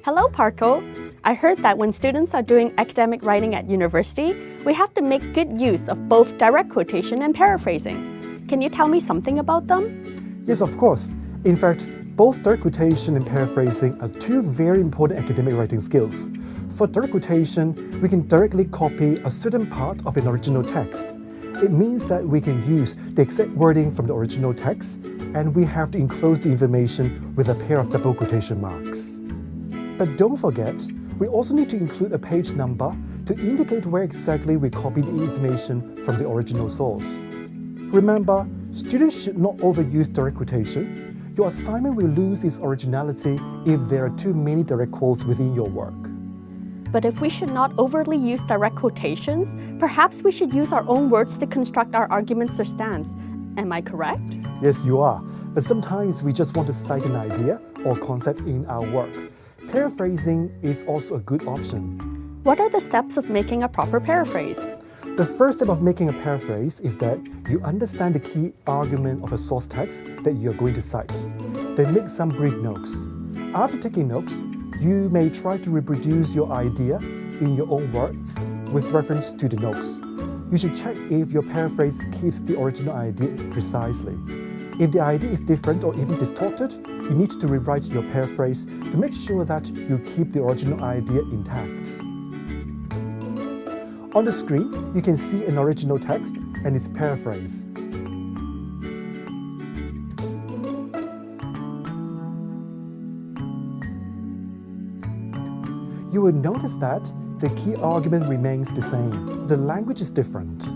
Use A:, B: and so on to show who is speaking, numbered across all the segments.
A: Hello, Parko. I heard that when students are doing academic writing at university, we have to make good use of both direct quotation and paraphrasing. Can you tell me something about them?
B: Yes, of course. In fact, both direct quotation and paraphrasing are two very important academic writing skills. For direct quotation, we can directly copy a certain part of an original text. It means that we can use the exact wording from the original text, and we have to enclose the information with a pair of double quotation marks. But don't forget, we also need to include a page number to indicate where exactly we copied the information from the original source. Remember, students should not overuse direct quotation. Your assignment will lose its originality if there are too many direct quotes within your work.
A: But if we should not overtly use direct quotations, perhaps we should use our own words to construct our arguments or stance. Am I correct?
B: Yes, you are. But sometimes we just want to cite an idea or concept in our work. Paraphrasing is also a good option.
A: What are the steps of making a proper paraphrase?
B: The first step of making a paraphrase is that you understand the key argument of a source text that you are going to cite. Then make some brief notes. After taking notes, you may try to reproduce your idea in your own words with reference to the notes. You should check if your paraphrase keeps the original idea precisely. If the idea is different or even distorted, you need to rewrite your paraphrase to make sure that you keep the original idea intact. On the screen, you can see an original text and its paraphrase. You will notice that the key argument remains the same. The language is different.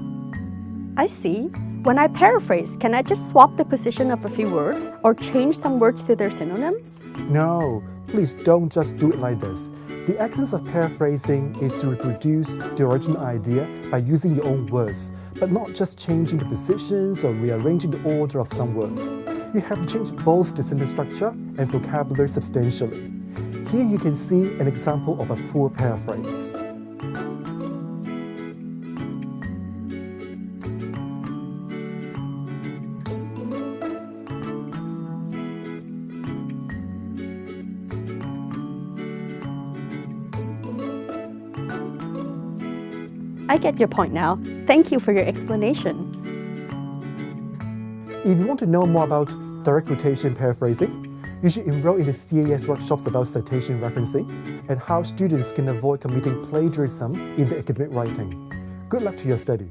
A: I see. When I paraphrase, can I just swap the position of a few words or change some words to their synonyms?
B: No, please don't just do it like this. The essence of paraphrasing is to reproduce the original idea by using your own words, but not just changing the positions or rearranging the order of some words. You have to change both the sentence structure and vocabulary substantially. Here you can see an example of a poor paraphrase.
A: I get your point now. Thank you for your explanation.
B: If you want to know more about direct quotation paraphrasing, you should enroll in the CAES workshops about citation referencing and how students can avoid committing plagiarism in their academic writing. Good luck to your study.